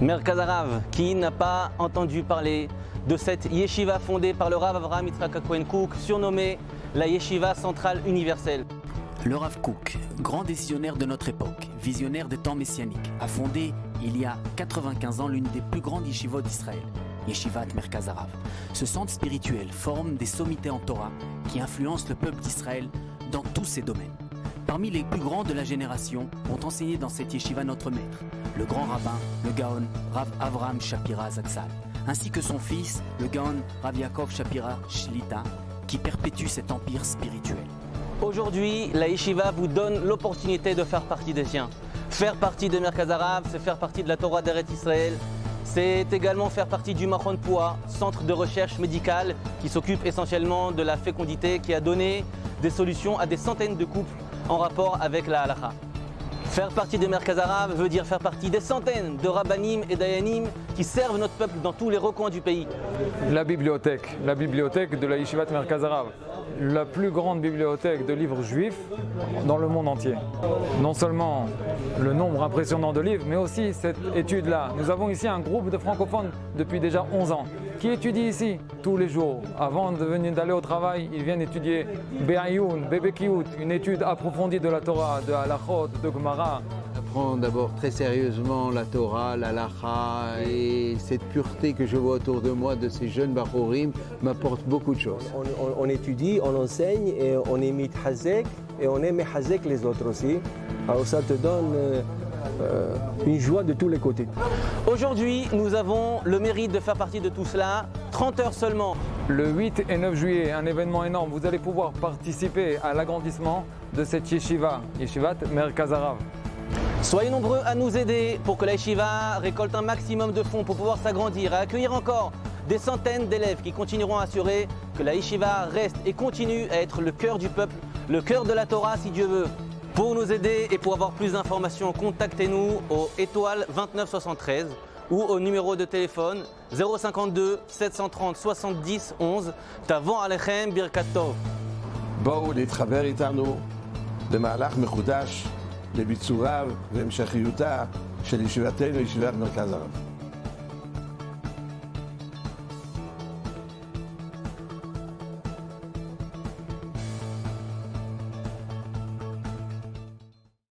Merkaz Harav, qui n'a pas entendu parler de cette yeshiva fondée par le Rav Avraham Yitzhak Cohen Kook, surnommée la Yeshiva Centrale Universelle. Le Rav Kook, grand décisionnaire de notre époque, visionnaire des temps messianiques, a fondé il y a 95 ans l'une des plus grandes yeshivot d'Israël, Yeshivat Merkaz Harav. Ce centre spirituel forme des sommités en Torah qui influencent le peuple d'Israël dans tous ses domaines. Parmi les plus grands de la génération ont enseigné dans cette yeshiva notre maître, le grand rabbin, le Gaon Rav Avraham Shapira Zatzal, ainsi que son fils, le Gaon Rav Yaakov Shapira Shlita, qui perpétue cet empire spirituel. Aujourd'hui, la yeshiva vous donne l'opportunité de faire partie des siens. Faire partie de Merkaz Harav, c'est faire partie de la Torah d'Eretz Israël. C'est également faire partie du Machon Puah, centre de recherche médicale qui s'occupe essentiellement de la fécondité, qui a donné des solutions à des centaines de couples en rapport avec la halakha. Faire partie de Merkaz Harav veut dire faire partie des centaines de rabbanim et dayanim qui servent notre peuple dans tous les recoins du pays. La bibliothèque de la Yeshivat Merkaz Harav, la plus grande bibliothèque de livres juifs dans le monde entier. Non seulement le nombre impressionnant de livres, mais aussi cette étude-là. Nous avons ici un groupe de francophones depuis déjà 11 ans qui étudient ici tous les jours. Avant d'aller au travail, ils viennent étudier Be'ayun, Bebekiut, une étude approfondie de la Torah, de Halachot, de Gemara. J'apprends d'abord très sérieusement la Torah, la Halacha, et cette pureté que je vois autour de moi de ces jeunes Bachorim m'apporte beaucoup de choses. On étudie, on enseigne et on imite Hazek et on aime Hazek les autres aussi. Alors ça te donne une joie de tous les côtés. Aujourd'hui, nous avons le mérite de faire partie de tout cela, 30 heures seulement. Le 8 et 9 juillet, un événement énorme, vous allez pouvoir participer à l'agrandissement de cette yeshiva, Yeshivat Merkaz Harav. Soyez nombreux à nous aider pour que la yeshiva récolte un maximum de fonds pour pouvoir s'agrandir et accueillir encore des centaines d'élèves qui continueront à assurer que la yeshiva reste et continue à être le cœur du peuple, le cœur de la Torah si Dieu veut. Pour nous aider et pour avoir plus d'informations, contactez-nous au étoile 2973 ou au numéro de téléphone 052 730 70 11. Tavon Alechem Birkat Tov. בואו להתחבר איתנו במהלך מחודש לביצורה והמשכיותה של ישיבתנו, ישיבת מרכז הרב.